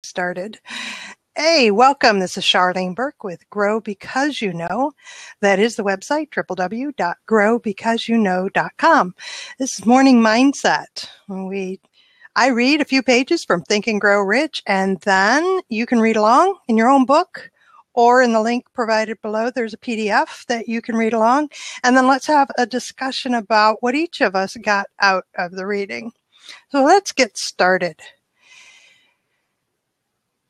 started. Hey, welcome. This is Charlene Burke with Grow Because You Know. That is the website, www.growbecauseyouknow.com. This is Morning Mindset. I read a few pages from Think and Grow Rich, and then you can read along in your own book, or in the link provided below, there's a PDF that you can read along. And then let's have a discussion about what each of us got out of the reading. So let's get started.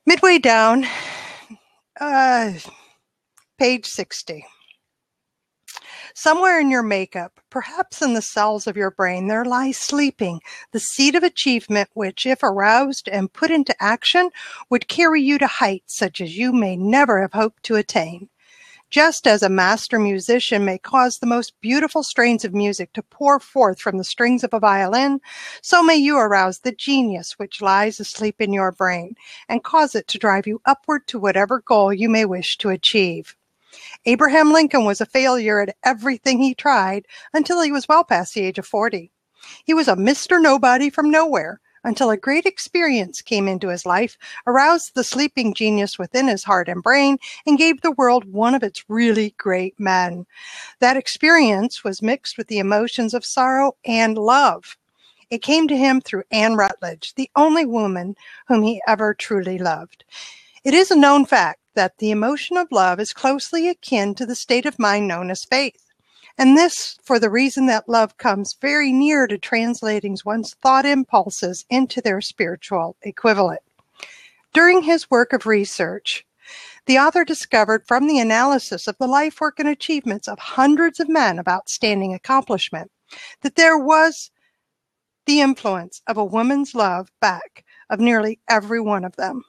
Midway down, page 60. Somewhere in your makeup, perhaps in the cells of your brain, there lies sleeping the seed of achievement which, if aroused and put into action, would carry you to heights such as you may never have hoped to attain. Just as a master musician may cause the most beautiful strains of music to pour forth from the strings of a violin, so may you arouse the genius which lies asleep in your brain and cause it to drive you upward to whatever goal you may wish to achieve. Abraham Lincoln was a failure at everything he tried until he was well past the age of 40. He was a Mr. Nobody from nowhere until a great experience came into his life, aroused the sleeping genius within his heart and brain, and gave the world one of its really great men. That experience was mixed with the emotions of sorrow and love. It came to him through Anne Rutledge, the only woman whom he ever truly loved. It is a known fact that the emotion of love is closely akin to the state of mind known as faith. And this for the reason that love comes very near to translating one's thought impulses into their spiritual equivalent. During his work of research, the author discovered from the analysis of the life, work, and achievements of hundreds of men of outstanding accomplishment that there was the influence of a woman's love back of nearly every one of them.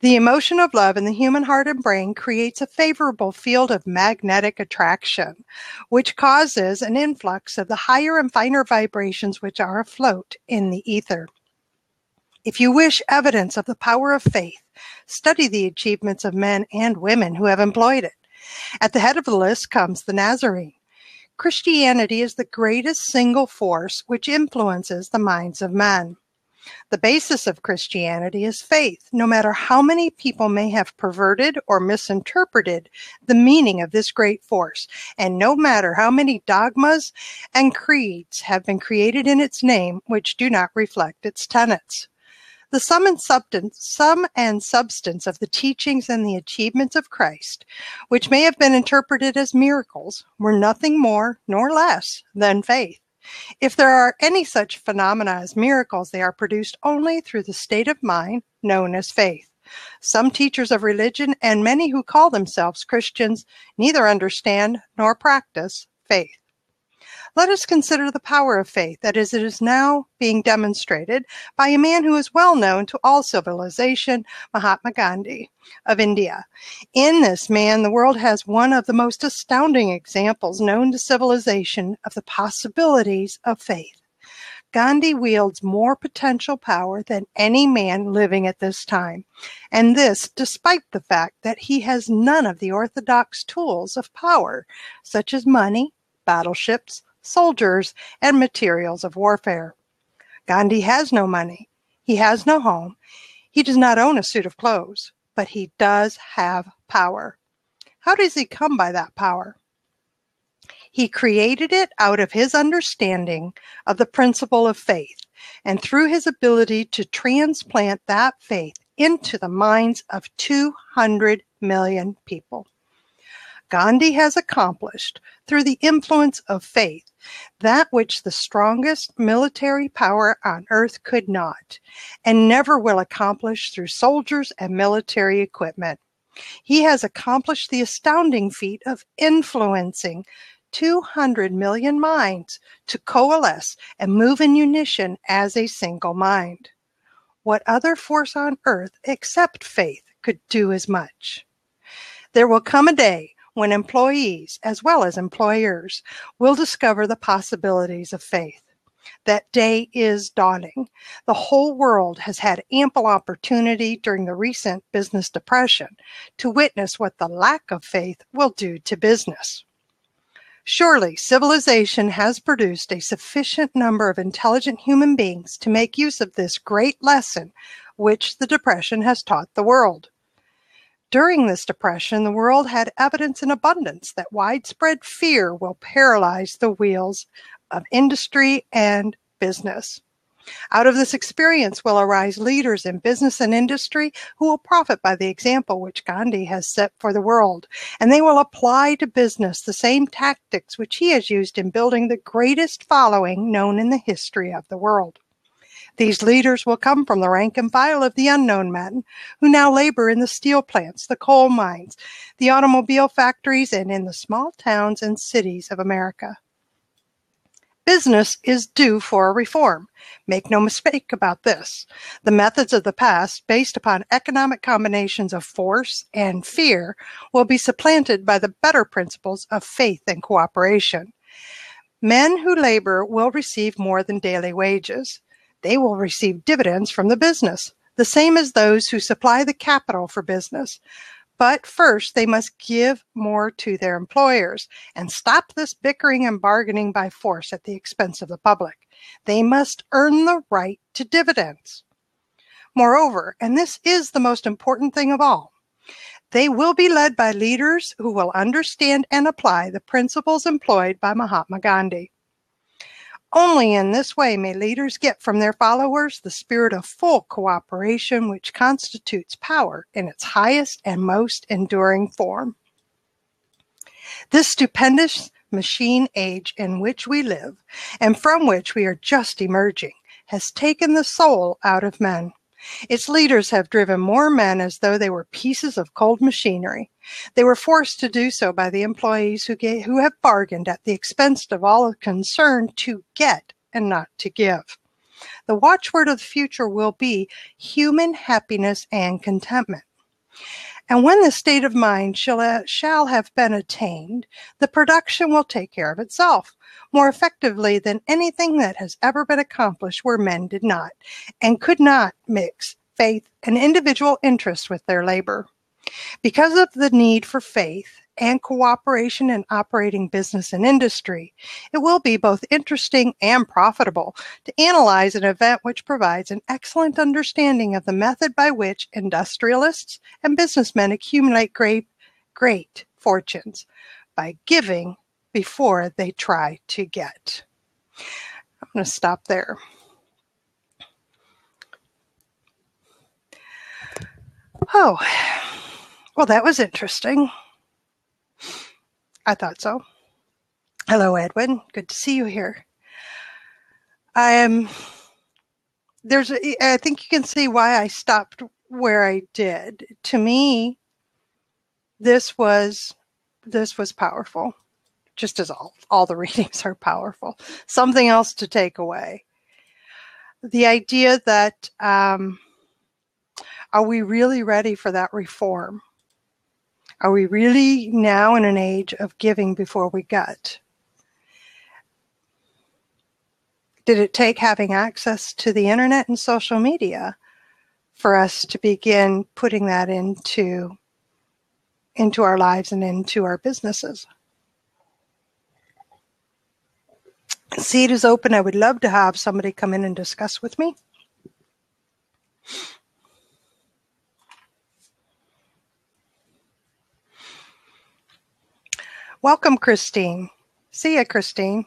The emotion of love in the human heart and brain creates a favorable field of magnetic attraction, which causes an influx of the higher and finer vibrations which are afloat in the ether. If you wish evidence of the power of faith, study the achievements of men and women who have employed it. At the head of the list comes the Nazarene. Christianity is the greatest single force which influences the minds of men. The basis of Christianity is faith, no matter how many people may have perverted or misinterpreted the meaning of this great force, and no matter how many dogmas and creeds have been created in its name which do not reflect its tenets. The sum and substance of the teachings and the achievements of Christ, which may have been interpreted as miracles, were nothing more nor less than faith. If there are any such phenomena as miracles, they are produced only through the state of mind known as faith. Some teachers of religion and many who call themselves Christians neither understand nor practice faith. Let us consider the power of faith, that is, it is now being demonstrated by a man who is well known to all civilization, Mahatma Gandhi of India. In this man, the world has one of the most astounding examples known to civilization of the possibilities of faith. Gandhi wields more potential power than any man living at this time, and this despite the fact that he has none of the orthodox tools of power, such as money, battleships, soldiers, and materials of warfare. Gandhi has no money. He has no home. He does not own a suit of clothes, but he does have power. How does he come by that power? He created it out of his understanding of the principle of faith, and through his ability to transplant that faith into the minds of 200 million people. Gandhi has accomplished, through the influence of faith, that which the strongest military power on earth could not, and never will accomplish through soldiers and military equipment. He has accomplished the astounding feat of influencing 200 million minds to coalesce and move in unison as a single mind. What other force on earth except faith could do as much? There will come a day when employees, as well as employers, will discover the possibilities of faith. That day is dawning. The whole world has had ample opportunity during the recent business depression to witness what the lack of faith will do to business. Surely, civilization has produced a sufficient number of intelligent human beings to make use of this great lesson which the Depression has taught the world. During this depression, the world had evidence in abundance that widespread fear will paralyze the wheels of industry and business. Out of this experience will arise leaders in business and industry who will profit by the example which Gandhi has set for the world, and they will apply to business the same tactics which he has used in building the greatest following known in the history of the world. These leaders will come from the rank and file of the unknown men who now labor in the steel plants, the coal mines, the automobile factories, and in the small towns and cities of America. Business is due for a reform. Make no mistake about this. The methods of the past, based upon economic combinations of force and fear, will be supplanted by the better principles of faith and cooperation. Men who labor will receive more than daily wages. They will receive dividends from the business, the same as those who supply the capital for business. But first, they must give more to their employers and stop this bickering and bargaining by force at the expense of the public. They must earn the right to dividends. Moreover, and this is the most important thing of all, they will be led by leaders who will understand and apply the principles employed by Mahatma Gandhi. Only in this way may leaders get from their followers the spirit of full cooperation which constitutes power in its highest and most enduring form. This stupendous machine age in which we live, and from which we are just emerging, has taken the soul out of men. Its leaders have driven more men as though they were pieces of cold machinery. They were forced to do so by the employees who have bargained at the expense of all concerned to get and not to give. The watchword of the future will be human happiness and contentment. And when this state of mind shall have been attained, the production will take care of itself more effectively than anything that has ever been accomplished where men did not and could not mix faith and individual interest with their labor. Because of the need for faith and cooperation in operating business and industry, it will be both interesting and profitable to analyze an event which provides an excellent understanding of the method by which industrialists and businessmen accumulate great fortunes by giving before they try to get. I'm going to stop there. Oh, well, that was interesting. I thought so. Hello, Edwin. Good to see you here. I think you can see why I stopped where I did. To me, this was powerful, just as all the readings are powerful. Something else to take away. The idea that are we really ready for that reform? Are we really now in an age of giving before we get? Did it take having access to the internet and social media for us to begin putting that into our lives and into our businesses? Seat is open. I would love to have somebody come in and discuss with me. Welcome, Christine. See ya, Christine.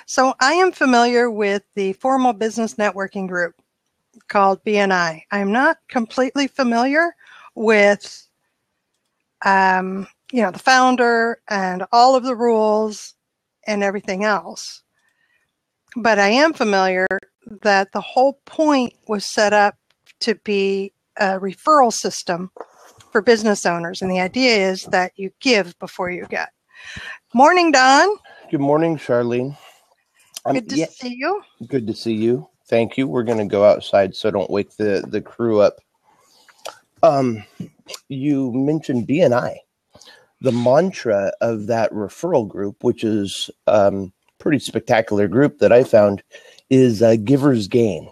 So I am familiar with the formal business networking group called BNI. I'm not completely familiar with the founder and all of the rules and everything else. But I am familiar that the whole point was set up to be a referral system for business owners. And the idea is that you give before you get. Morning, Don. Good morning, Charlene. Good to see you. Good to see you. Thank you. We're going to go outside so I don't wake the crew up. You mentioned BNI. The mantra of that referral group, which is pretty spectacular group that I found, is giver's gain.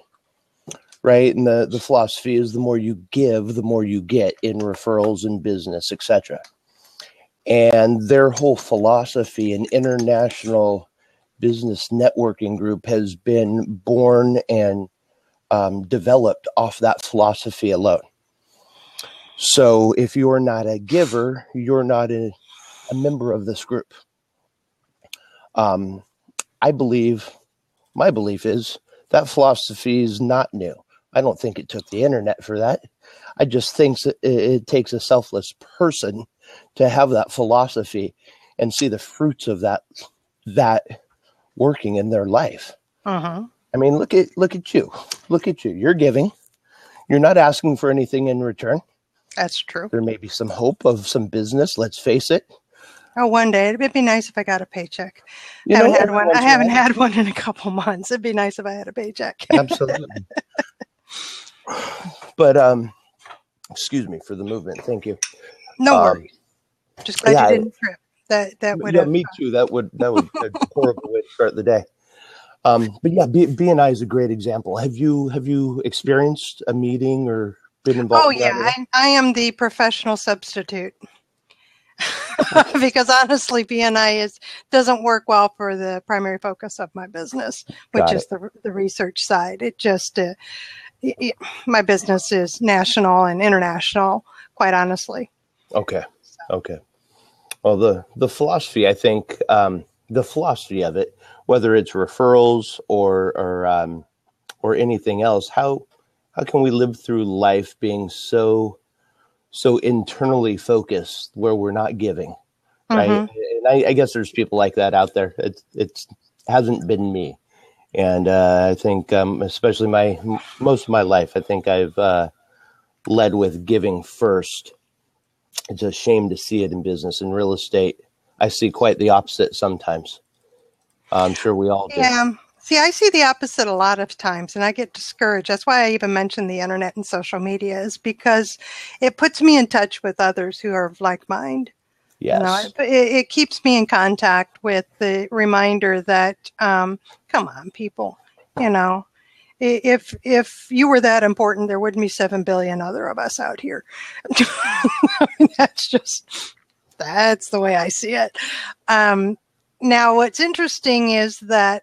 right? And the philosophy is the more you give, the more you get in referrals and business, etc. And their whole philosophy and international business networking group has been born and developed off that philosophy alone. So if you're not a giver, you're not a member of this group. My belief is that philosophy is not new. I don't think it took the internet for that. I just think it takes a selfless person to have that philosophy and see the fruits of that working in their life. Uh-huh. I mean, look at you. Look at you. You're giving. You're not asking for anything in return. That's true. There may be some hope of some business. Let's face it. Oh, one day it'd be nice if I got a paycheck. I haven't had one in a couple months. It'd be nice if I had a paycheck. Absolutely. But excuse me for the movement. Thank you. No worries. Just glad you didn't trip. That would have. Me too. That would be a horrible way to start the day. But yeah, BNI is a great example. Have you experienced a meeting or been involved? Oh yeah, I am the professional substitute. Because honestly, BNI doesn't work well for the primary focus of my business, which is the research side. It just my business is national and international, quite honestly. Okay. Well, the philosophy, I think, the philosophy of it, whether it's referrals or anything else, how can we live through life being so internally focused where we're not giving, right? Mm-hmm. And I guess there's people like that out there. It hasn't been me. And I think especially most of my life, I think I've led with giving first. It's a shame to see it in business and real estate. I see quite the opposite sometimes. I'm sure we all do. Yeah. See, I see the opposite a lot of times, and I get discouraged. That's why I even mention the internet and social media, is because it puts me in touch with others who are of like mind. Yes. It keeps me in contact with the reminder that, come on, people, if you were that important, there wouldn't be 7 billion other of us out here. I mean, that's the way I see it. Now, what's interesting is that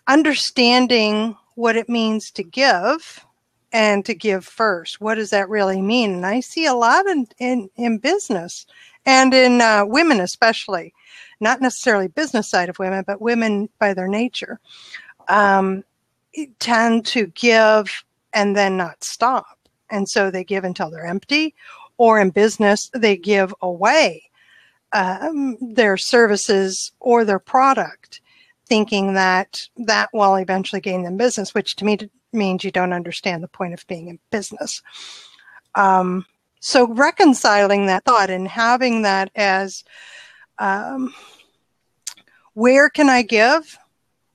understanding what it means to give and to give first. What does that really mean? And I see a lot in business and in women especially, not necessarily business side of women, but women by their nature, tend to give and then not stop. And so they give until they're empty, or in business, they give away their services or their product, thinking that will eventually gain them business, which to me means you don't understand the point of being in business. So reconciling that thought and having that as where can I give,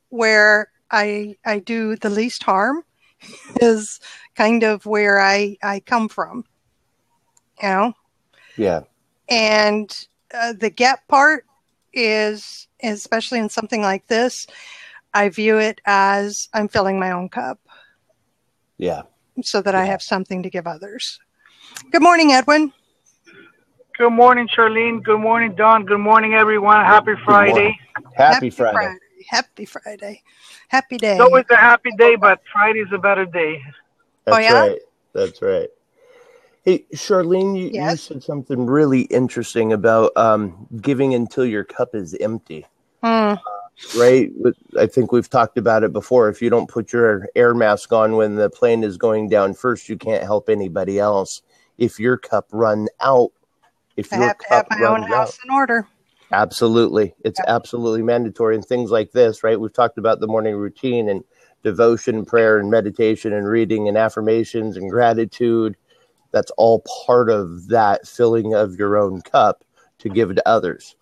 where I do the least harm, is kind of where I come from, Yeah. And the get part is, especially in something like this, I view it as I'm filling my own cup. Yeah. So that I have something to give others. Good morning, Edwin. Good morning, Charlene. Good morning, Don. Good morning, everyone. Happy Friday. Happy Friday. Happy Friday. Happy day. It's always a happy day, but Friday's a better day. That's right. Hey, Charlene, you said something really interesting about giving until your cup is empty. Right? I think we've talked about it before. If you don't put your air mask on when the plane is going down first, you can't help anybody else. If your cup run out, I have to have my own house in order. Absolutely. It's absolutely mandatory. And things like this, right? We've talked about the morning routine and devotion, prayer, and meditation, and reading, and affirmations, and gratitude. That's all part of that filling of your own cup to give to others.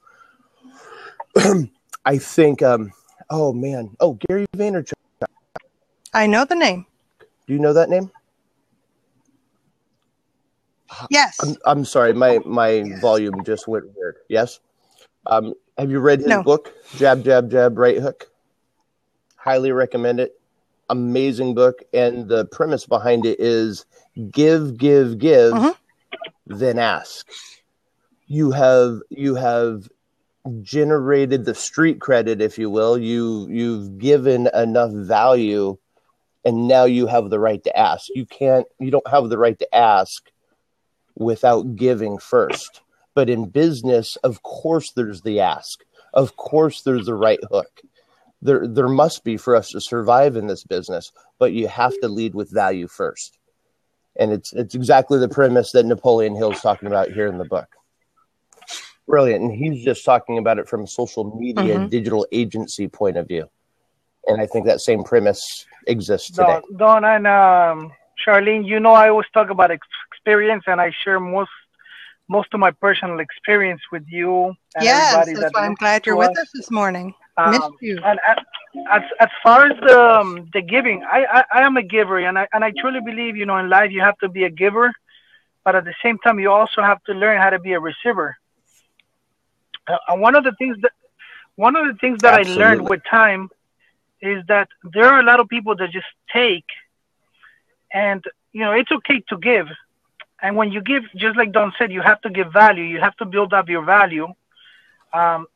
I think, Gary Vaynerchuk. I know the name. Do you know that name? Yes. I'm sorry. My volume just went weird. Yes. Have you read his book, Jab, Jab, Jab, Right Hook? Highly recommend it. amazing book. And the premise behind it is give, mm-hmm. then ask. You have generated the street credit, if you will. You've given enough value, and now you have the right to ask. You don't have the right to ask without giving first. But in business, of course, there's the ask. Of course, there's the right hook. There must be for us to survive in this business, but you have to lead with value first. And it's exactly the premise that Napoleon Hill's talking about here in the book. Brilliant. And he's just talking about it from a social media, mm-hmm. digital agency point of view. And I think that same premise exists today. Don and Charlene, I always talk about experience, and I share most of my personal experience with you. And everybody that's why I'm glad you're with us this morning. Missed you. And as far as the giving, I am a giver, and I truly believe, in life you have to be a giver, but at the same time you also have to learn how to be a receiver. And one of the things that I learned with time is that there are a lot of people that just take, and it's okay to give. And when you give, just like Don said, you have to give value. You have to build up your value. And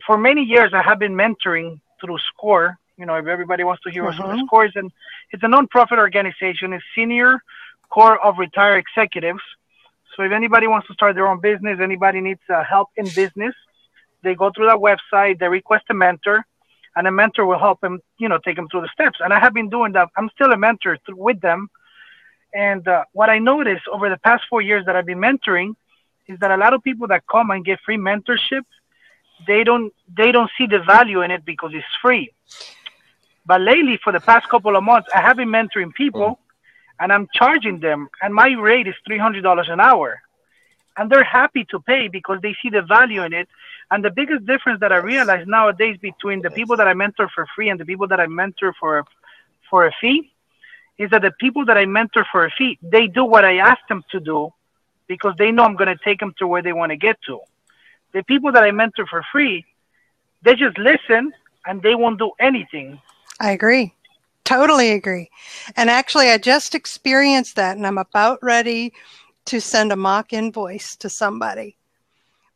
for many years I have been mentoring through SCORE. If everybody wants to hear what SCORE is, and it's a nonprofit organization. It's Senior Corps of Retired Executives. So if anybody wants to start their own business, anybody needs help in business, they go through that website, they request a mentor, and a mentor will help them, take them through the steps. And I have been doing that. I'm still a mentor with them. And what I noticed over the past 4 years that I've been mentoring is that a lot of people that come and get free mentorship, they don't see the value in it because it's free. But lately, for the past couple of months, I have been mentoring people, and I'm charging them, and my rate is $300 an hour. And they're happy to pay because they see the value in it. And the biggest difference that I realize nowadays between the people that I mentor for free and the people that I mentor for a fee is that the people that I mentor for a fee, they do what I ask them to do because they know I'm going to take them to where they want to get to. The people that I mentor for free, they just listen and they won't do anything. I agree. Totally agree. And actually, I just experienced that, and I'm about ready to send a mock invoice to somebody.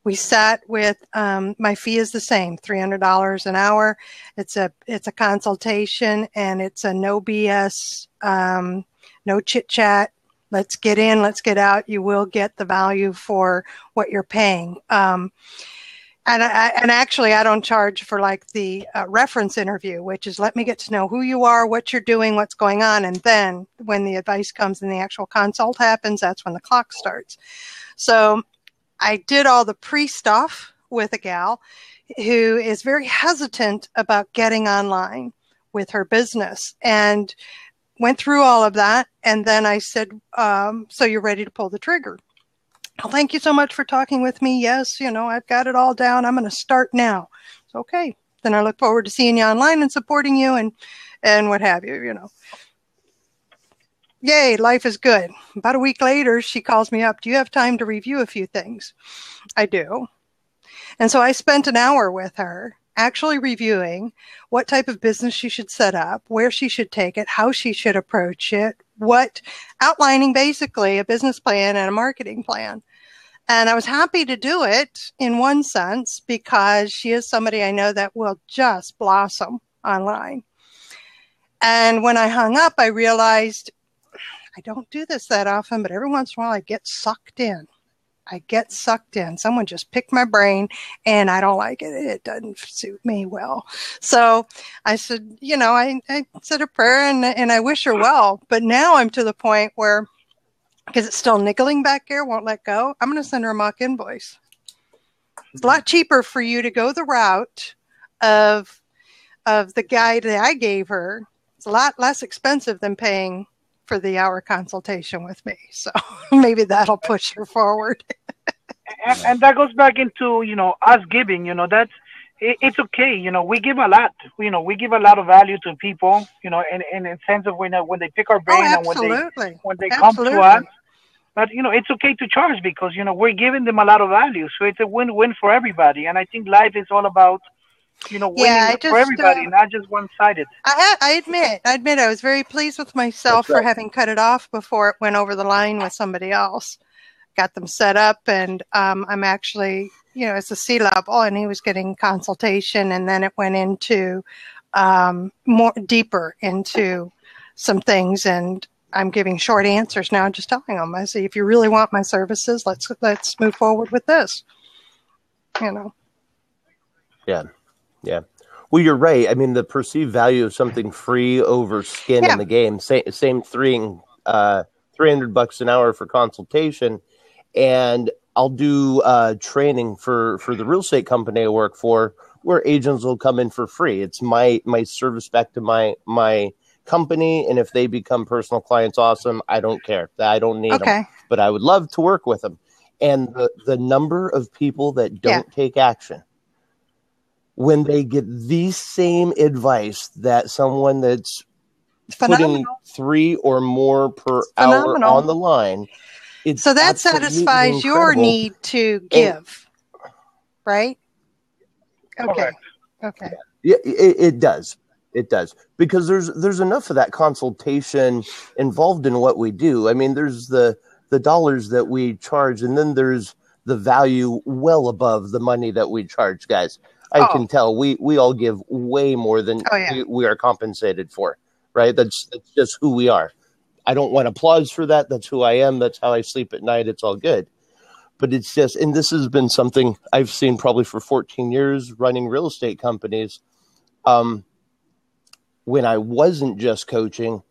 We sat with, my fee is the same, $300 an hour. It's a consultation, and it's a no BS, no chit chat. Let's get in, let's get out. You will get the value for what you're paying. And actually, I don't charge for like the reference interview, which is let me get to know who you are, what you're doing, what's going on. And then when the advice comes and the actual consult happens, that's when the clock starts. So I did all the pre-stuff with a gal who is very hesitant about getting online with her business, and went through all of that. And then I said, so you're ready to pull the trigger. Well, thank you so much for talking with me. Yes, I've got it all down. I'm going to start now. So, okay. Then I look forward to seeing you online and supporting you and what have you, Yay, life is good. About a week later, she calls me up. Do you have time to review a few things? I do. And so I spent an hour with her actually reviewing what type of business she should set up, where she should take it, how she should approach it, outlining basically a business plan and a marketing plan. And I was happy to do it in one sense because she is somebody I know that will just blossom online. And when I hung up, I realized I don't do this that often, but every once in a while I get sucked in. Someone just picked my brain and I don't like it. It doesn't suit me well. So I said, I said a prayer and I wish her well. But now I'm to the point where, because it's still niggling back here, won't let go, I'm going to send her a mock invoice. It's a lot cheaper for you to go the route of the guide that I gave her. It's a lot less expensive than paying for the hour consultation with me. So maybe that'll push her forward. and that goes back into, us giving, it's okay. We give a lot, we give a lot of value to people, in a sense of when they pick our brain and when they come to us. But, it's okay to charge because, we're giving them a lot of value. So it's a win-win for everybody. And I think life is all about winning Yeah, for everybody, not just one-sided. I admit I was very pleased with myself for having cut it off before it went over the line with somebody else. Got them set up, and I'm actually, it's a C-level, and he was getting consultation, and then it went into more deeper into some things, and I'm giving short answers now, just telling them, I say, if you really want my services, let's move forward with this. Yeah. Well, you're right. I mean, the perceived value of something free over skin in the game. Same $300 an hour for consultation, and I'll do training for the real estate company I work for, where agents will come in for free. It's my service back to my company, and if they become personal clients, awesome. I don't care. I don't need them, but I would love to work with them. And the number of people that don't take action when they get the same advice that someone that's putting 3 or more per hour on the line, so that satisfies your need to give, right? Okay. Yeah, it does. It does, because there's enough of that consultation involved in what we do. I mean, there's the dollars that we charge, and then there's the value well above the money that we charge, guys. I can tell we all give way more than we are compensated for, right? That's just who we are. I don't want applause for that. That's who I am. That's how I sleep at night. It's all good. But it's just, and this has been something I've seen probably for 14 years running real estate companies. When I wasn't just coaching,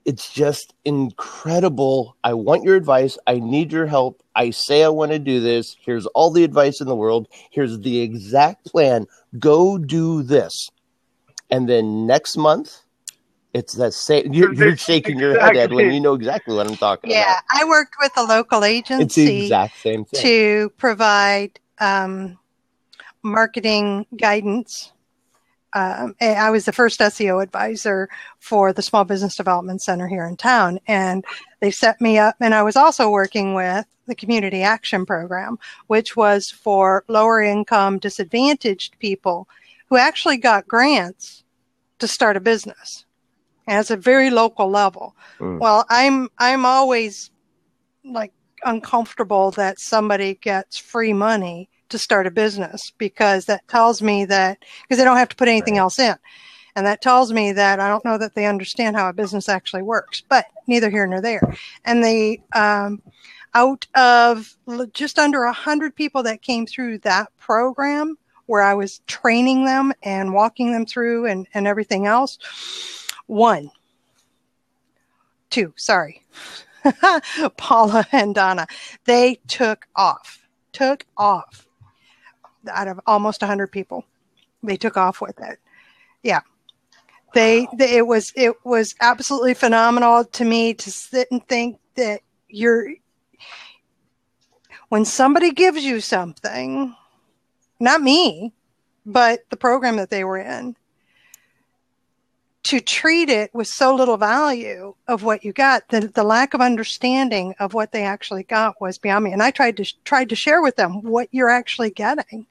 it's just incredible. I want your advice. I need your help. I say I want to do this. Here's all the advice in the world. Here's the exact plan. Go do this. And then next month, it's that same. You're shaking your head, Edwin. You know exactly what I'm talking about. Yeah, I worked with a local agency. It's the exact same thing. To provide marketing guidance. I was the first SEO advisor for the Small Business Development Center here in town, and they set me up. And I was also working with the Community Action Program, which was for lower income, disadvantaged people who actually got grants to start a business. And it's a very local level. Well, I'm always like uncomfortable that somebody gets free money to start a business, because that tells me that, because they don't have to put anything else in. And that tells me that I don't know that they understand how a business actually works, but neither here nor there. And they, out of just under 100 people that came through that program where I was training them and walking them through and everything else, Paula and Donna, they took off. Out of almost 100 people, they took off with it. Yeah. It was absolutely phenomenal to me to sit and think that when somebody gives you something, not me, but the program that they were in, to treat it with so little value of what you got, the lack of understanding of what they actually got was beyond me. And I tried to share with them what you're actually getting.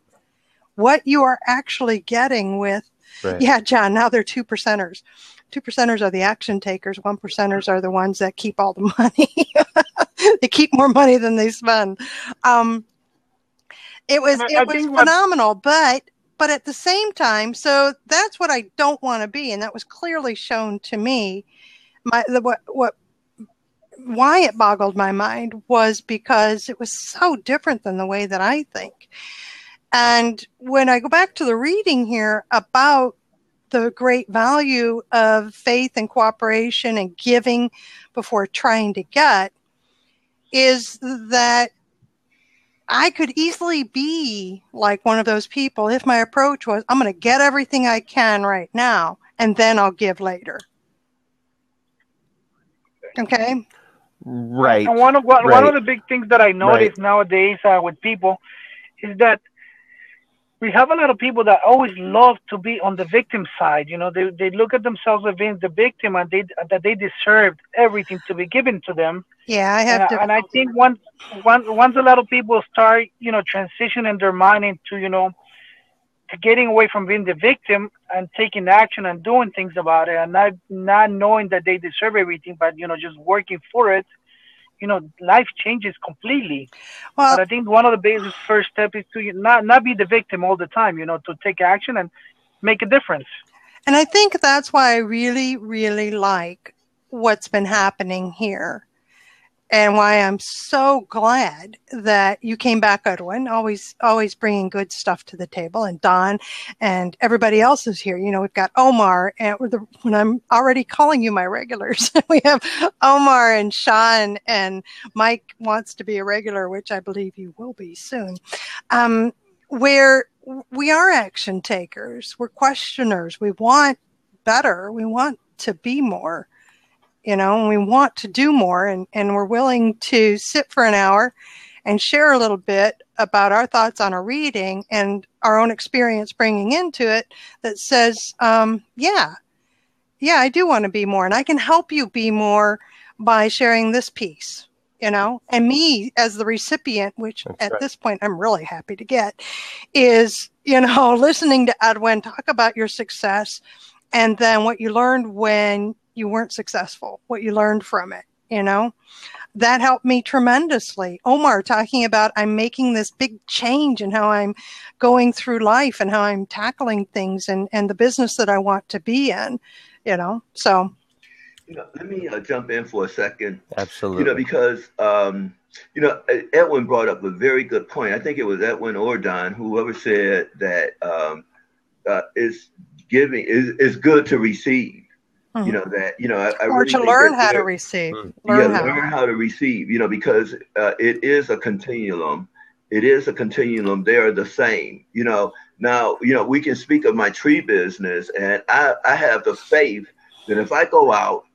What you are actually getting with, John, now they're 2%ers. 2%ers are the action takers. 1%ers are the ones that keep all the money. They keep more money than they spend. It was phenomenal, but at the same time, so that's what I don't want to be, and that was clearly shown to me. Why it boggled my mind was because it was so different than the way that I think. And when I go back to the reading here about the great value of faith and cooperation and giving before trying to get, is that I could easily be like one of those people if my approach was, I'm going to get everything I can right now, and then I'll give later. Okay? Right. And one of the big things that I notice nowadays with people is that we have a lot of people that always love to be on the victim side. They look at themselves as being the victim, and that they deserved everything to be given to them. Yeah, I have to. And I think once a lot of people start, transitioning their mind into, getting away from being the victim and taking action and doing things about it, and not knowing that they deserve everything, but just working for it. Life changes completely. Well, But I think one of the biggest first steps is to not be the victim all the time. To take action and make a difference. and I think that's why I really, really like what's been happening here. And why I'm so glad that you came back, Edwin, always bringing good stuff to the table, and Don and everybody else is here. We've got Omar, and when I'm already calling you my regulars, we have Omar and Sean, and Mike wants to be a regular, which I believe you will be soon, where we are action takers. We're questioners. We want better. We want to be more. And we want to do more, and we're willing to sit for an hour and share a little bit about our thoughts on a reading and our own experience bringing into it that says, yeah, I do want to be more, and I can help you be more by sharing this piece, and me as the recipient, which at this point I'm really happy to get, is, listening to Edwin talk about your success and then what you learned when you weren't successful, what you learned from it, that helped me tremendously. Omar talking about I'm making this big change in how I'm going through life and how I'm tackling things and the business that I want to be in, so. Let me jump in for a second. Absolutely. Because, Edwin brought up a very good point. I think it was Edwin or Don, whoever said that it's giving is good to receive. I or really to learn how to receive. Learn how to receive, because it is a continuum. It is a continuum. They are the same, Now, we can speak of my tree business, and I have the faith that if I go out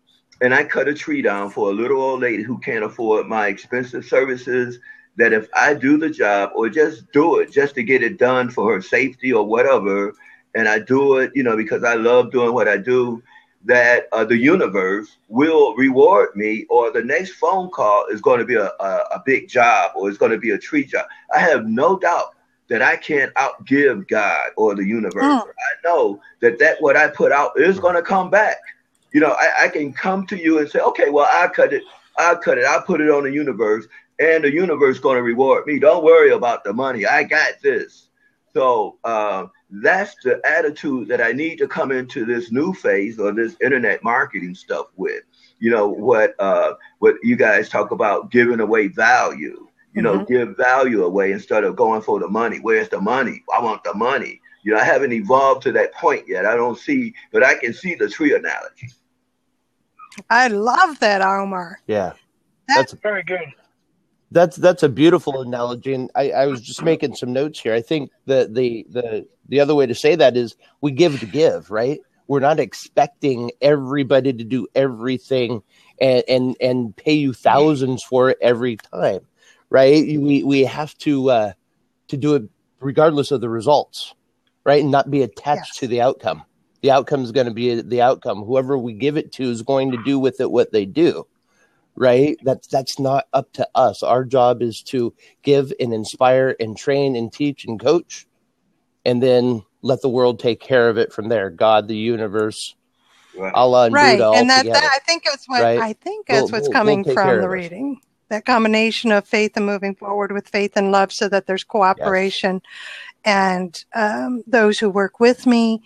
and I cut a tree down for a little old lady who can't afford my expensive services, that if I do the job or just do it just to get it done for her safety or whatever, and I do it, because I love doing what I do, that the universe will reward me, or the next phone call is going to be a big job, or it's going to be a tree job. I have no doubt that I can't outgive God or the universe. I know that what I put out is going to come back. I can come to you and say, okay, well, I'll put it on the universe, and the universe is going to reward me. Don't worry about the money. I got this. So that's the attitude that I need to come into this new phase or this internet marketing stuff with. What you guys talk about, giving away value. Give value away instead of going for the money. Where's the money? I want the money. I haven't evolved to that point yet. I don't see, but I can see the tree analogy. I love that, Omar. Yeah, that's very good. That's a beautiful analogy, and I was just making some notes here. I think that the other way to say that is we give to give, right? We're not expecting everybody to do everything and pay you thousands for it every time, right? We have to do it regardless of the results, right? And not be attached to the outcome. The outcome is going to be the outcome. Whoever we give it to is going to do with it what they do. Right? That's not up to us. Our job is to give and inspire and train and teach and coach, and then let the world take care of it from there. God, the universe, Allah and Buddha all together. I think that's what's coming from the reading. That combination of faith and moving forward with faith and love, so that there's cooperation, and those who work with me,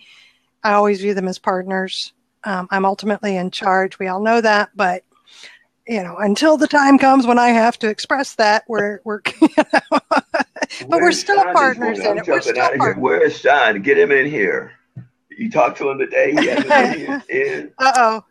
I always view them as partners. I'm ultimately in charge. We all know that, but until the time comes when I have to express that, we're but we're still partners in it. We're still partners. Where is Sean? Get him in here. You talked to him today. He hasn't been Uh-oh.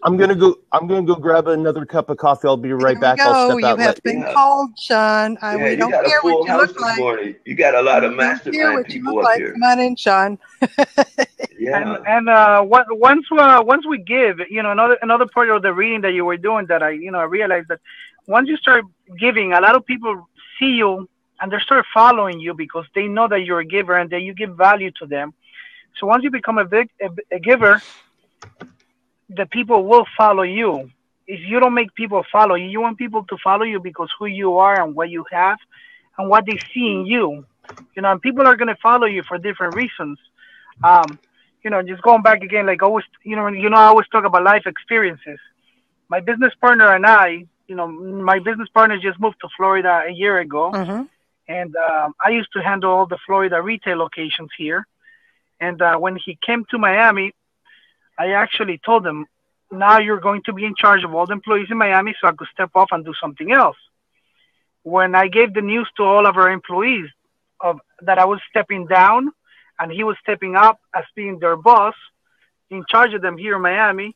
I'm gonna go grab another cup of coffee. I'll be right back. I'll step out. You have been called, Sean. We don't care what you look like. Morning. You got a lot of mastermind people up here. Come on in, Sean. And once we give, another part of the reading that you were doing that I realized that once you start giving, a lot of people see you and they start following you because they know that you're a giver and that you give value to them. So once you become a giver, the people will follow you. If you don't make people follow you, you want people to follow you because who you are and what you have and what they see in you. And people are going to follow you for different reasons. Just going back again, like always, I always talk about life experiences. My business partner and I, my business partner just moved to Florida a year ago. Mm-hmm. And I used to handle all the Florida retail locations here. And when he came to Miami, I actually told him, now you're going to be in charge of all the employees in Miami, so I could step off and do something else. When I gave the news to all of our employees that I was stepping down and he was stepping up as being their boss, in charge of them here in Miami,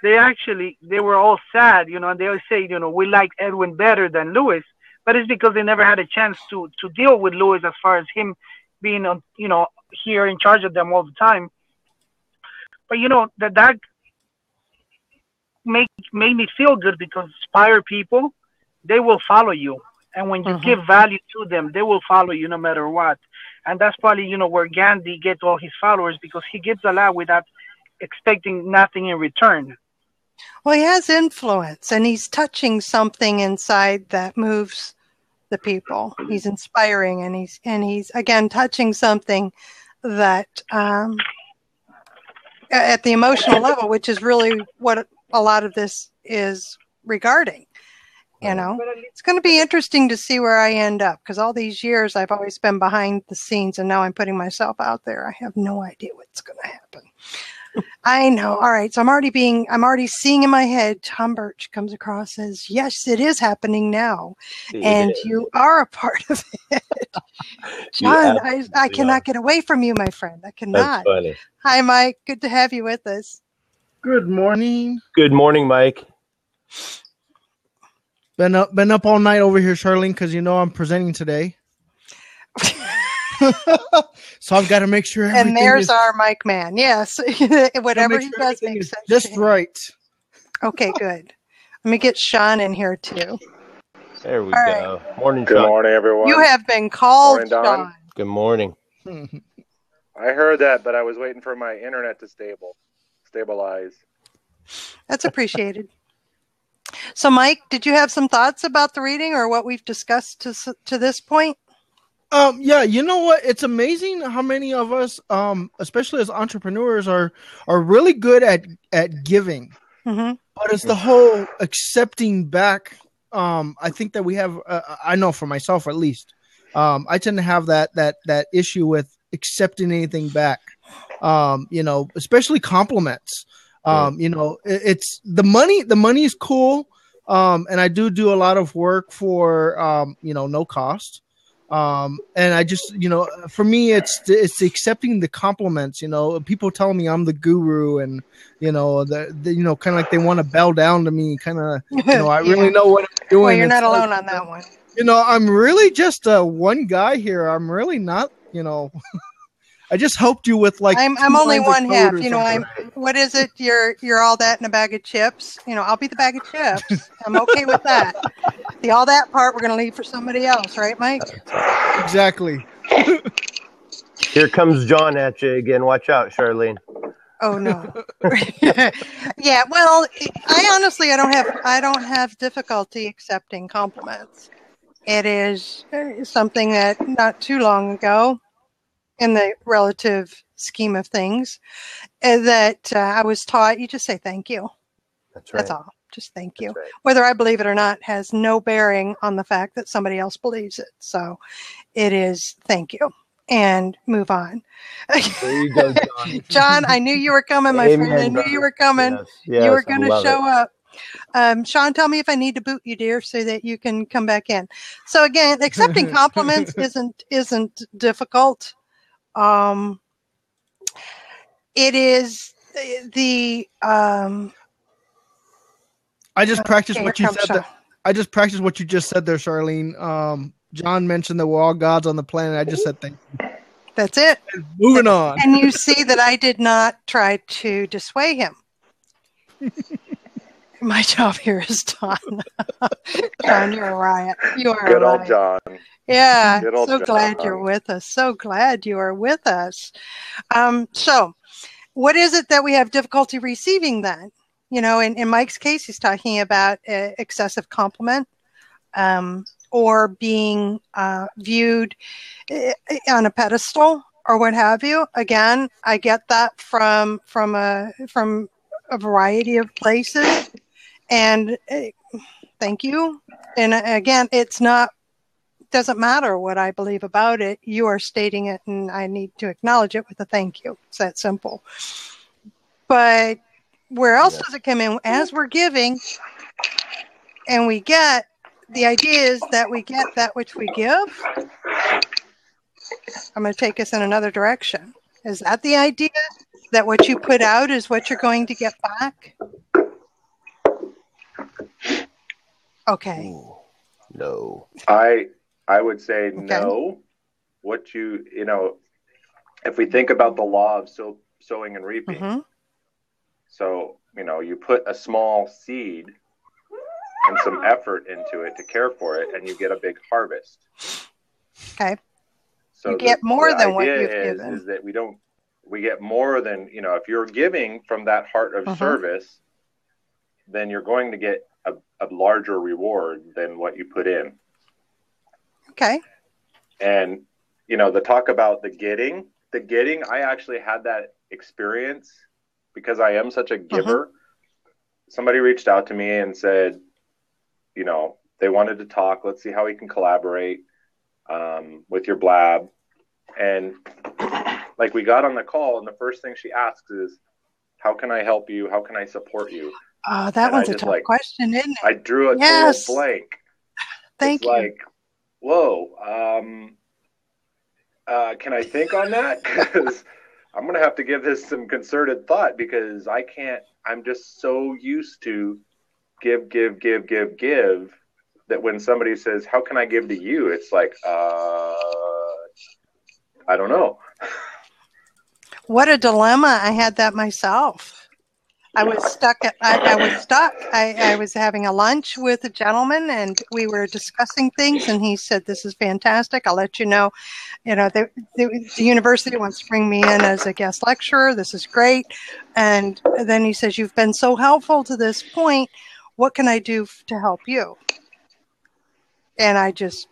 they were all sad, and they always say, we like Edwin better than Louis, but it's because they never had a chance to deal with Louis as far as him being on, here in charge of them all the time. But that made me feel good, because inspired people, they will follow you. And when you give value to them, they will follow you no matter what. And that's probably, where Gandhi gets all his followers, because he gives a lot without expecting nothing in return. Well, he has influence, and he's touching something inside that moves the people. He's inspiring, and he's again touching something that at the emotional level, which is really what a lot of this is regarding. It's going to be interesting to see where I end up, because all these years I've always been behind the scenes, and now I'm putting myself out there. I have no idea what's going to happen. I know. All right. So I'm already seeing in my head, Tom Birch comes across as, yes, it is happening now. And you are a part of it. John, I cannot get away from you, my friend. I cannot. That's funny. Hi, Mike. Good to have you with us. Good morning. Good morning, Mike. Been up all night over here, Charlene, because I'm presenting today. So I've got to make sure everything and there's our Mike man. Yes. Whatever he does makes sense. Just right. Okay, good. Let me get Sean in here too. There we go. Right. Morning, Good Sean. morning, everyone. You have been called, Morning, Don. Sean. Good morning. I heard that, but I was waiting for my internet to stabilize. That's appreciated. So, Mike, did you have some thoughts about the reading or what we've discussed to this point? Yeah, you know what? It's amazing how many of us, especially as entrepreneurs, are really good at giving. Mm-hmm. But it's the whole accepting back. I think that we have. I know for myself, at least, I tend to have that issue with accepting anything back. Especially compliments. It's the money. The money is cool, and I do a lot of work for no cost. And I just, for me, it's accepting the compliments. People tell me I'm the guru, and kind of like they want to bow down to me. Kind of, I really know what I'm doing. Well, you're not alone on that one. I'm really just one guy here. I'm really not. I just helped you with like. I'm only one half. What is it? You're all that in a bag of chips. I'll be the bag of chips. I'm okay with that. The all that part we're going to leave for somebody else, right, Mike? Exactly. Here comes John at you again. Watch out, Charlene. Oh no. Yeah. Well, I don't have difficulty accepting compliments. It is something that not too long ago, in the relative scheme of things, that I was taught, you just say thank you. That's right. That's all. Just thank you. Right. Whether I believe it or not has no bearing on the fact that somebody else believes it. So it is thank you and move on. There you go, John. John, I knew you were coming, my friend. I knew you were coming. Yes, you were going to show it. up. Sean, tell me if I need to boot you, dear, so that you can come back in. So again, accepting compliments isn't difficult. It is the I just practiced what you said. I just practiced what you just said there, Charlene. John mentioned that we're all gods on the planet. I just said thank you. That's it. And moving on. And you see that I did not try to dissuade him. My job here is done. John, you're a riot. You are Good a old riot. John. Yeah, Good old so John. glad you're with us. So glad you are with us. So what is it that we have difficulty receiving then? In Mike's case, he's talking about excessive compliment or being viewed on a pedestal or what have you. Again, I get that from a variety of places, and thank you. And again, doesn't matter what I believe about it. You are stating it, and I need to acknowledge it with a thank you. It's that simple. But where else does it come in? As we're giving, and we get, the idea is that we get that which we give. I'm going to take us in another direction. Is that the idea? That what you put out is what you're going to get back? Okay. Ooh, no. I would say no. What if we think about the law of sowing and reaping, so, you put a small seed and some effort into it to care for it, and you get a big harvest. Okay. So you get more than what you've given. Is that we get more than, if you're giving from that heart of service, then you're going to get a larger reward than what you put in. Okay. And, the talk about the getting, I actually had that experience because I am such a giver. Somebody reached out to me and said, they wanted to talk. Let's see how we can collaborate with your blab. And we got on the call, and the first thing she asks is, how can I help you? How can I support you? Oh, that one's a tough question, isn't it? I drew a total blank. Thank you. Whoa, can I think on that? Because I'm going to have to give this some concerted thought, because I'm just so used to give, that when somebody says, how can I give to you? It's like, I don't know. What a dilemma. I had that myself. I was stuck. I was having a lunch with a gentleman, and we were discussing things, and he said, this is fantastic. I'll let you know. The university wants to bring me in as a guest lecturer. This is great. And then he says, you've been so helpful to this point. What can I do to help you? And I just,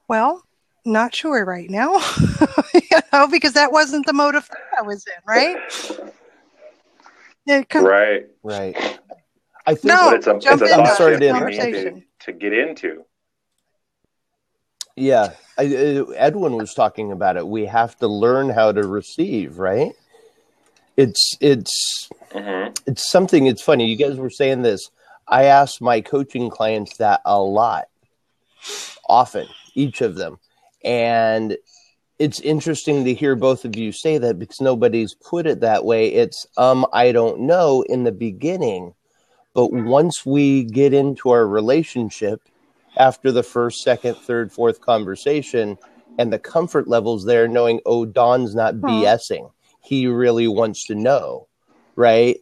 not sure right now, because that wasn't the motive I was in, right? Right. I think it's a thought shift we need to get into. Yeah. Edwin was talking about it. We have to learn how to receive, right? It's something, it's funny. You guys were saying this. I ask my coaching clients that a lot, often, each of them. And it's interesting to hear both of you say that, because nobody's put it that way. It's, I don't know in the beginning, but once we get into our relationship after the first, second, third, fourth conversation, and the comfort levels there, knowing, Don's not BSing. He really wants to know, right?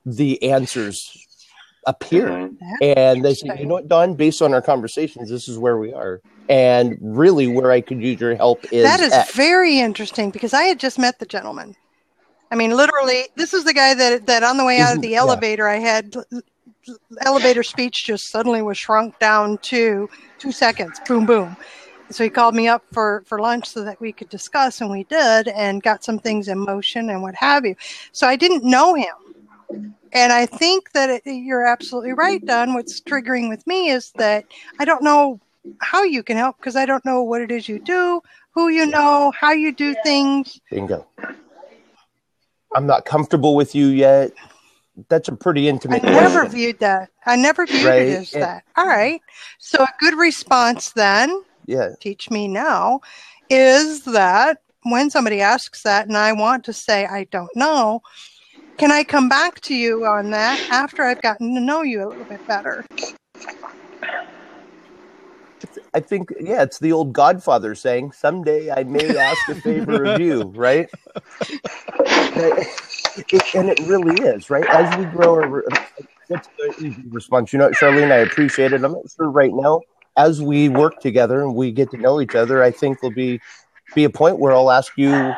The answers appear. And they say, you know what, Don, based on our conversations, this is where we are. And really where I could use your help is that is X. very interesting, because I had just met the gentleman. I mean, literally, this is the guy that on the way out of the elevator, I had elevator speech just suddenly was shrunk down to 2 seconds. Boom, boom. So he called me up for lunch so that we could discuss, and we did, and got some things in motion and what have you. So I didn't know him. And I think that you're absolutely right, Don. What's triggering with me is that I don't know how you can help, because I don't know what it is you do, who you know, how you do things. Bingo. I'm not comfortable with you yet. That's a pretty intimate question. I never viewed that. I never viewed it as that. All right. So a good response then, teach me now, is that when somebody asks that and I want to say, I don't know, can I come back to you on that after I've gotten to know you a little bit better? I think, it's the old Godfather saying, someday I may ask a favor of you, right? And it really is, right? As we grow, that's the easy response. Charlene, I appreciate it. I'm not sure right now, as we work together and we get to know each other, I think there'll be a point where I'll ask you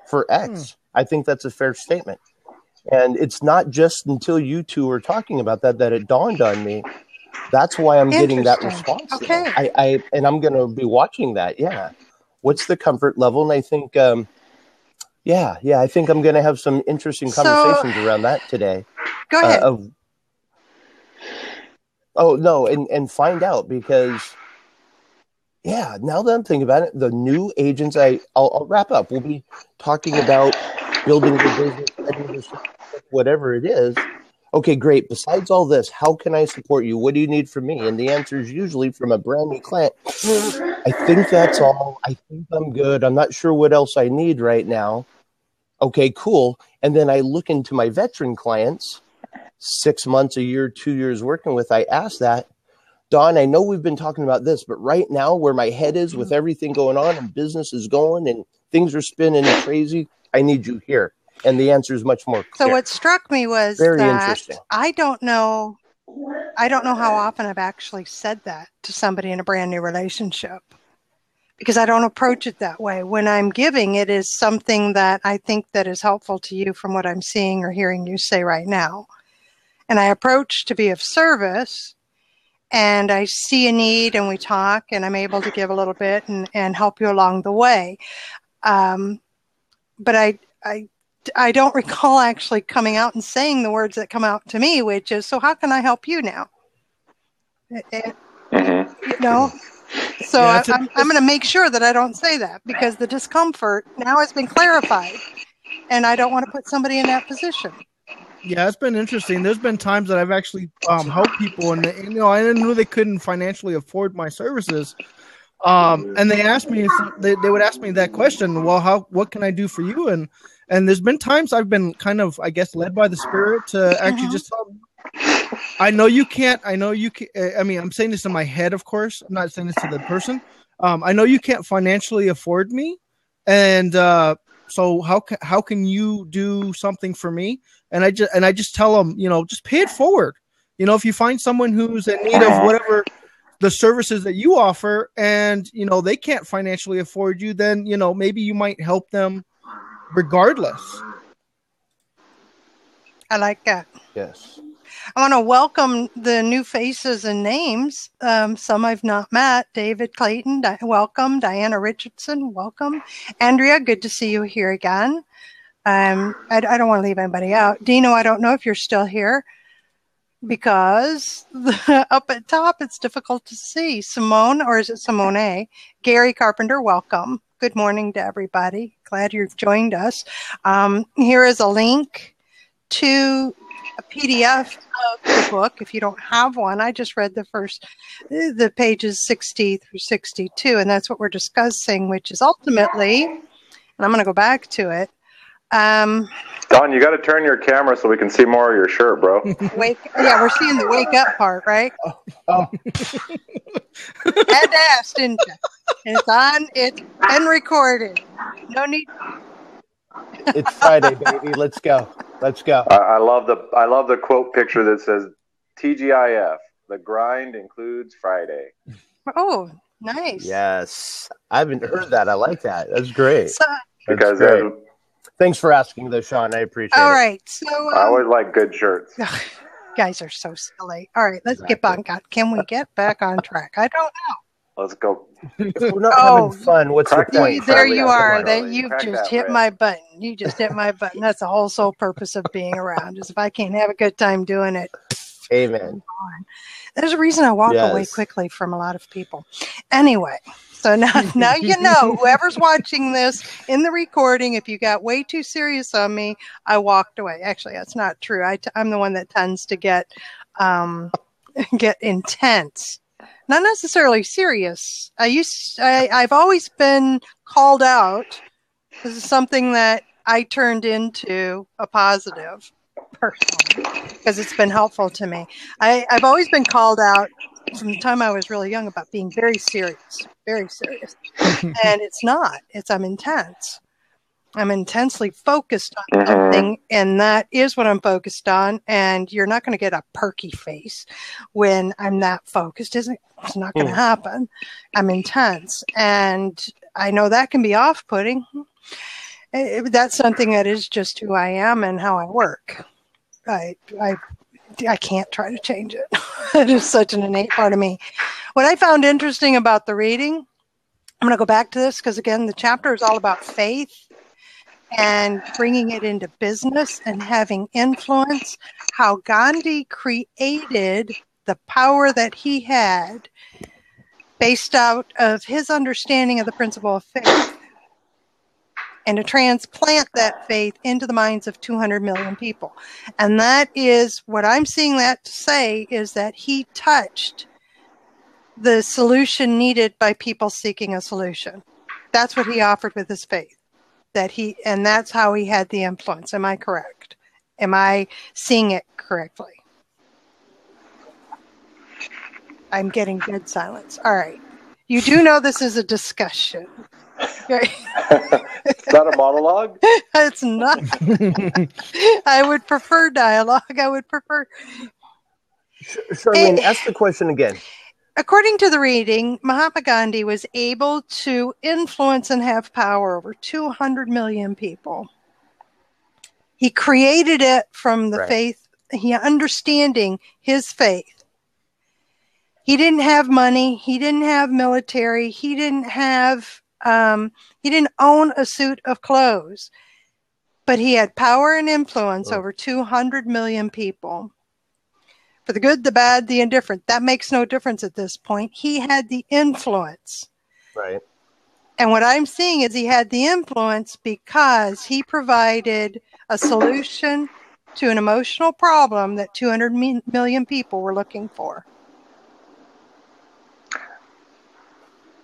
for X. I think that's a fair statement. And it's not just until you two were talking about that it dawned on me That's why I'm getting that Interesting. response. Okay. And I'm going to be watching that. Yeah. What's the comfort level? And I think, I think I'm going to have some interesting conversations around that today. Go ahead. And find out, because, now that I'm thinking about it, the new agents, I'll wrap up. We'll be talking about building your business, whatever it is. Okay, great. Besides all this, how can I support you? What do you need from me? And the answer is usually from a brand new client, I think that's all. I think I'm good. I'm not sure what else I need right now. Okay, cool. And then I look into my veteran clients, 6 months, a year, 2 years working with. I ask that, Don, I know we've been talking about this, but right now where my head is with everything going on and business is going and things are spinning crazy, I need you here. And the answer is much more clear. So what struck me was very that interesting. I don't know how often I've actually said that to somebody in a brand new relationship, because I don't approach it that way. When I'm giving, it is something that I think that is helpful to you from what I'm seeing or hearing you say right now. And I approach to be of service, and I see a need and we talk and I'm able to give a little bit and help you along the way. But I don't recall actually coming out and saying the words that come out to me, which is, so how can I help you now? You know? So I'm going to make sure that I don't say that, because the discomfort now has been clarified and I don't want to put somebody in that position. Yeah, it's been interesting. There's been times that I've actually helped people, and I knew they couldn't financially afford my services. And they asked me, they would ask me that question. Well, what can I do for you? And there's been times I've been kind of, I guess, led by the Spirit to actually just tell them, I know you can't. I mean, I'm saying this in my head, of course. I'm not saying this to the person. I know you can't financially afford me, and so how can you do something for me? And I just tell them, just pay it forward. If you find someone who's in need of whatever the services that you offer, and they can't financially afford you, then maybe you might help them regardless. I like that. Yes. I want to welcome the new faces and names. Some I've not met. David Clayton, welcome. Diana Richardson, welcome. Andrea, good to see you here again. I don't want to leave anybody out. Dino, I don't know if you're still here, because up at top it's difficult to see. Simone, or is it Simone? Gary Carpenter, welcome. Good morning to everybody. Glad you've joined us. Here is a link to a PDF of the book. If you don't have one, I just read the pages 60 through 62, and that's what we're discussing, which is ultimately, and I'm going to go back to it. Don, you got to turn your camera so we can see more of your shirt, bro. We're seeing the wake up part, right? Oh. Had to ask, didn't you? It's been recorded. No need. It's Friday, baby. Let's go. I love the quote picture that says, TGIF, the grind includes Friday. Oh, nice. Yes. I haven't heard that. I like that. That's great. Because great. Thanks for asking, though, Sean. I appreciate it. All right. So I always like good shirts. Guys are so silly. All right, let's get back on. Can we get back on track? I don't know. Let's go. If we're not having fun, what's the point? There you are. You've just hit my button. You just hit my button. That's the whole sole purpose of being around, is if I can't have a good time doing it. Amen. There's a reason I walk away quickly from a lot of people. Anyway, so now you know, whoever's watching this in the recording, if you got way too serious on me, I walked away. Actually, that's not true. I'm the one that tends to get intense. Not necessarily serious. I've always been called out. This is something that I turned into a positive, personally, because it's been helpful to me. I've always been called out from the time I was really young about being very serious. And it's not. I'm intense. I'm intensely focused on something, and that is what I'm focused on. And you're not going to get a perky face when I'm that focused. It's not going to happen. I'm intense, and I know that can be off-putting. That's something that is just who I am and how I work. I can't try to change it. It is such an innate part of me. What I found interesting about the reading, I'm going to go back to this because, again, the chapter is all about faith and bringing it into business and having influence, how Gandhi created the power that he had based out of his understanding of the principle of faith, and to transplant that faith into the minds of 200 million people. And that is what I'm seeing that to say, is that he touched the solution needed by people seeking a solution. That's what he offered with his faith. And that's how he had the influence. Am I correct? Am I seeing it correctly? I'm getting dead silence. All right. You do know this is a discussion. It's not a monologue? It's not. I would prefer dialogue. I would prefer. Charlene, ask the question again. According to the reading, Mahatma Gandhi was able to influence and have power over 200 million people. He created it from the faith, understanding his faith. He didn't have money. He didn't have military. He didn't own a suit of clothes, but he had power and influence over 200 million people. For the good, the bad, the indifferent. That makes no difference at this point. He had the influence. Right. And what I'm seeing is he had the influence because he provided a solution to an emotional problem that 200 million people were looking for.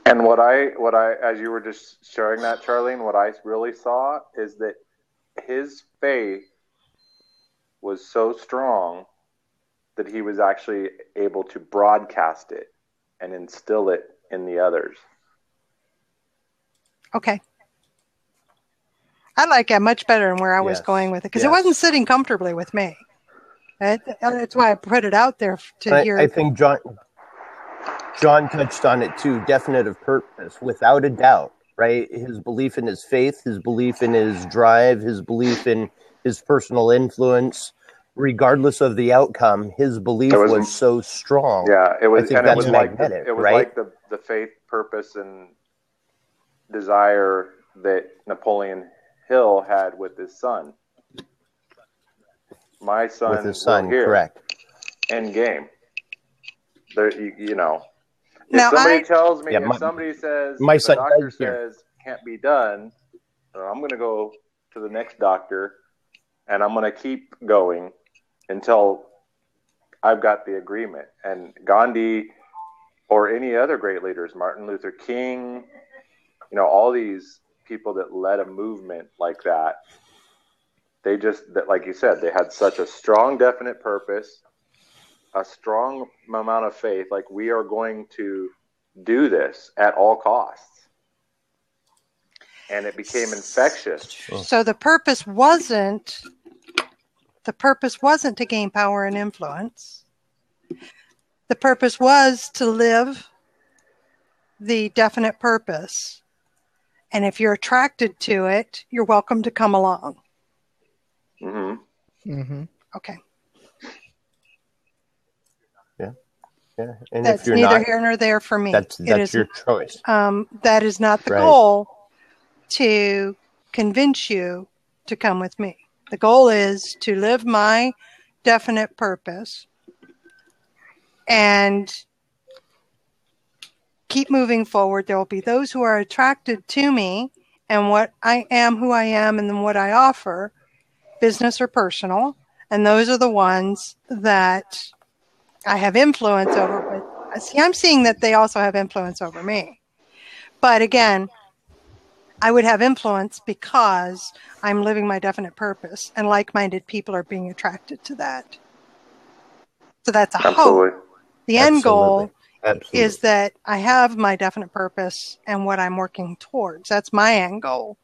And what I, as you were just sharing that, Charlene, what I really saw is that his faith was so strong that he was actually able to broadcast it and instill it in the others. Okay. I like that much better than where I was going with it, because it wasn't sitting comfortably with me. That's why I put it out there to hear. I think John touched on it too, definitive purpose, without a doubt, right? His belief in his faith, his belief in his drive, his belief in his personal influence, regardless of the outcome, his belief was so strong. Yeah, it was, I think and that's it was magnetic, like it was right? like the faith, purpose, and desire that Napoleon Hill had with his son. My son, with his son, here. Correct. End game. There, you know. If now somebody tells me, if somebody says, my the son doctor here. says can't be done, I'm going to go to the next doctor, and I'm going to keep going until I've got the agreement. And Gandhi, or any other great leaders, Martin Luther King, all these people that led a movement like that, they just, like you said, they had such a strong, definite purpose, a strong amount of faith, like we are going to do this at all costs. And it became infectious. So the purpose wasn't to gain power and influence. The purpose was to live the definite purpose. And if you're attracted to it, you're welcome to come along. Mm-hmm. Mm-hmm. Okay. Yeah. And that's if you're neither not, here nor there for me. That's your choice. That is not the goal to convince you to come with me. The goal is to live my definite purpose and keep moving forward. There will be those who are attracted to me and what I am, who I am, and then what I offer, business or personal. And those are the ones that I have influence over. But see, I'm seeing that they also have influence over me. But again, I would have influence because I'm living my definite purpose, and like-minded people are being attracted to that. So that's a hope. The end goal is that I have my definite purpose and what I'm working towards. That's my end goal.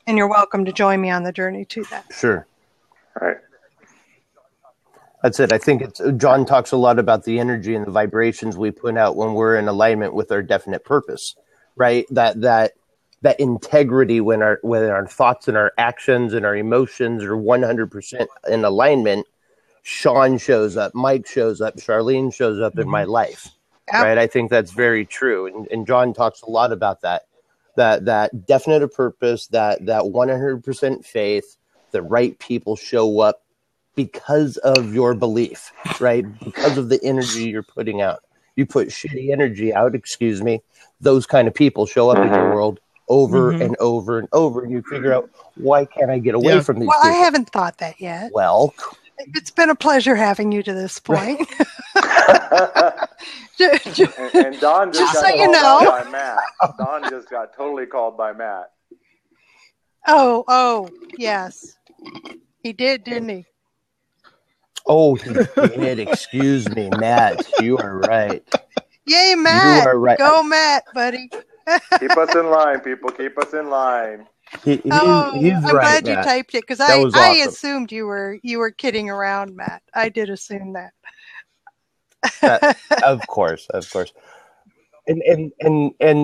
And you're welcome to join me on the journey to that. Sure. All right. That's it. I think John talks a lot about the energy and the vibrations we put out when we're in alignment with our definite purpose, right? That integrity when our thoughts and our actions and our emotions are 100% in alignment Sean shows up, Mike shows up, Charlene shows up in my life. Yep. Right. I think that's very true. And John talks a lot about that definite purpose, that 100% faith, the right people show up because of your belief, right? Because of the energy you're putting out. You put shitty energy out, excuse me, those kind of people show up in your world over and over and over, and you figure out, why can't I get away from these Well, people? I haven't thought that yet. Well, it's been a pleasure having you to this point. and Don just got called out by Matt. Don just got totally called by Matt. Oh, yes. He did, didn't he? Oh, he did. Excuse me, Matt. You are right. Yay, Matt. You are right. Go, Matt, buddy. Keep us in line, people. Keep us in line. He's I'm right, glad you Matt. typed it, because That was I awesome. assumed you were kidding around, Matt. I did assume that. Of course. And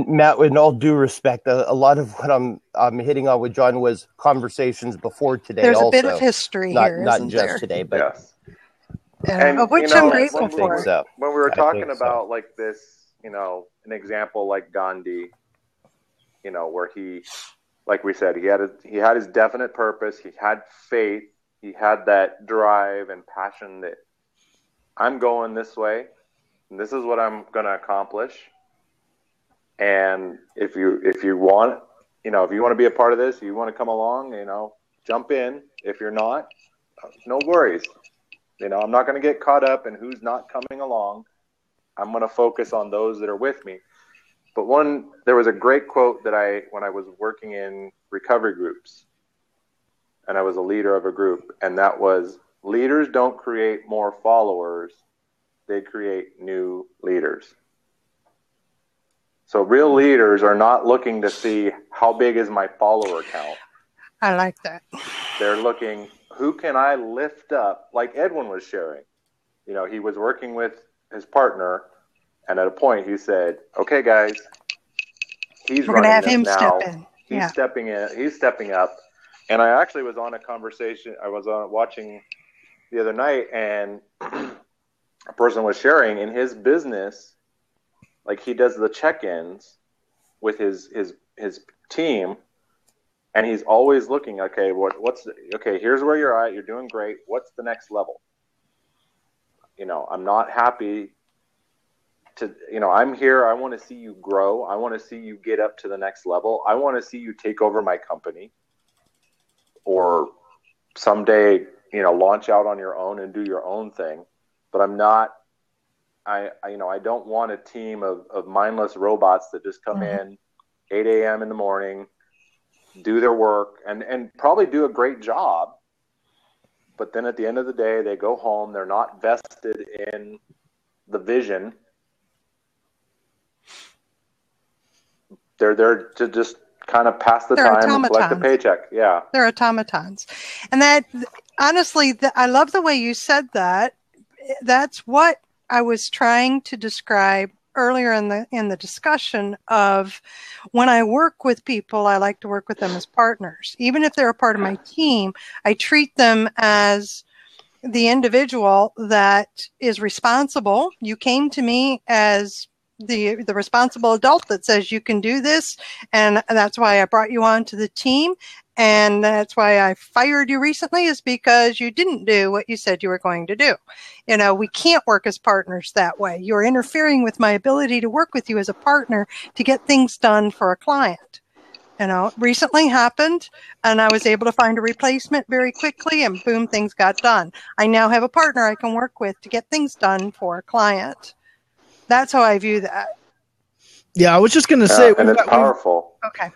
Matt, in all due respect, a lot of what I'm hitting on with John was conversations before today. There's also. a bit of history here, not isn't just there? today, but yes. Of which I'm grateful for. So. When we were talking about like this, an example like Gandhi, where he, like we said, he had his definite purpose, he had faith, he had that drive and passion that I'm going this way, and this is what I'm going to accomplish. And if you want, if you want to be a part of this, you want to come along, jump in. If you're not, no worries. I'm not going to get caught up in who's not coming along. I'm going to focus on those that are with me. But there was a great quote that when I was working in recovery groups, and I was a leader of a group, and that was, leaders don't create more followers, they create new leaders. So real leaders are not looking to see how big is my follower count. I like that. They're looking, who can I lift up? Like Edwin was sharing. He was working with his partner, and at a point he said, okay, guys, we're going to have him now. Step in. He's stepping in. He's stepping up. And I actually was on a conversation. I was watching the other night, and a person was sharing in his business, like he does the check-ins with his team, and he's always looking, okay, okay, here's where you're at. You're doing great. What's the next level? I'm not happy I'm here. I want to see you grow. I want to see you get up to the next level. I want to see you take over my company, or someday, launch out on your own and do your own thing. But I'm not, I don't want a team of mindless robots that just come in 8 a.m. in the morning, do their work and probably do a great job. But then at the end of the day, they go home. They're not vested in the vision. They're there to just kind of pass the time and collect a paycheck. Yeah. They're automatons. And that, honestly, I love the way you said that. That's what I was trying to describe earlier in the discussion of, when I work with people, I like to work with them as partners. Even if they're a part of my team, I treat them as the individual that is responsible. You came to me as the responsible adult that says you can do this, and that's why I brought you onto the team, and that's why I fired you recently, is because you didn't do what you said you were going to do. We can't work as partners that way. You're interfering with my ability to work with you as a partner to get things done for a client. Recently happened, and I was able to find a replacement very quickly, and boom, things got done. I now have a partner I can work with to get things done for a client. That's how I view that. Yeah, I was just going to say. And it's powerful. Okay.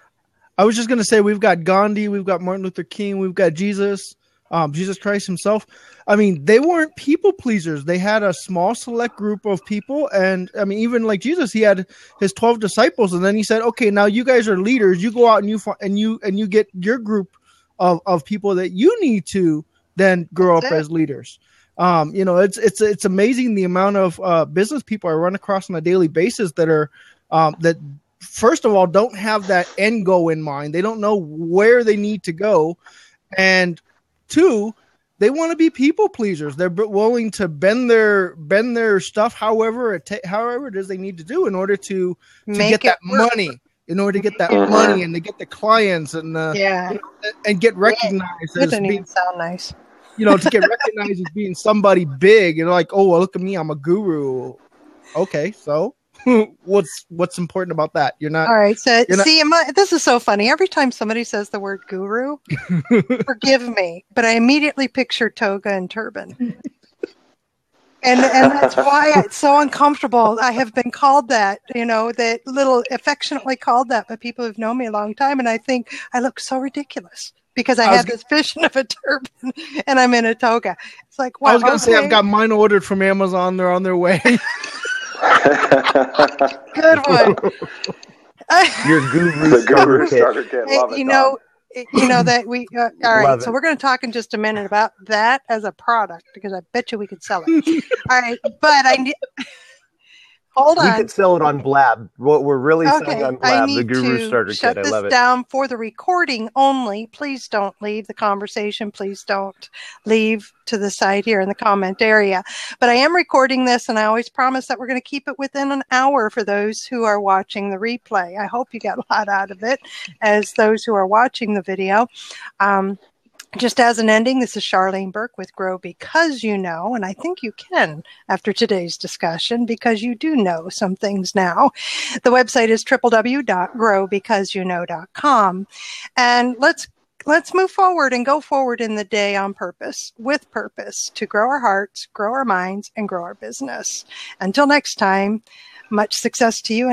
I was just going to say, we've got Gandhi, we've got Martin Luther King, we've got Jesus Christ himself. I mean, they weren't people pleasers. They had a small select group of people. And I mean, even like Jesus, he had his 12 disciples. And then he said, okay, now you guys are leaders. You go out and you get your group of people that you need to then grow up as leaders. It's amazing the amount of business people I run across on a daily basis that are that first of all don't have that end goal in mind. They don't know where they need to go, and two, they want to be people pleasers. They're willing to bend their stuff however it is they need to do in order to get that money, in order to get that money and to get the clients and and get recognized as being, even sound nice. To get recognized as being somebody big and like, oh, well, look at me, I'm a guru. Okay, so what's important about that? You're not. All right. So this is so funny. Every time somebody says the word guru, forgive me, but I immediately picture toga and turban. And that's why it's so uncomfortable. I have been called that, that little affectionately called that by people who've known me a long time. And I think I look so ridiculous because I had this vision of a turban and I'm in a toga. It's like, wow. I was going to say, I've got mine ordered from Amazon. They're on their way. Good one. Your guru starter kit. Love it, that we all right. So we're going to talk in just a minute about that as a product because I bet you we could sell it. All right, but hold on. We could sell it on Blab. What we're really selling on Blab, the Guru Starter Kit. I love it. Shut this down for the recording only. Please don't leave the conversation. Please don't leave to the side here in the comment area. But I am recording this, and I always promise that we're going to keep it within an hour for those who are watching the replay. I hope you got a lot out of it, as those who are watching the video. Just as an ending, this is Charlene Burke with Grow Because You Know, and I think you can after today's discussion because you do know some things now. The website is www.growbecauseyouKnow.com. And let's move forward and go forward in the day on purpose, with purpose, to grow our hearts, grow our minds, and grow our business. Until next time, much success to you.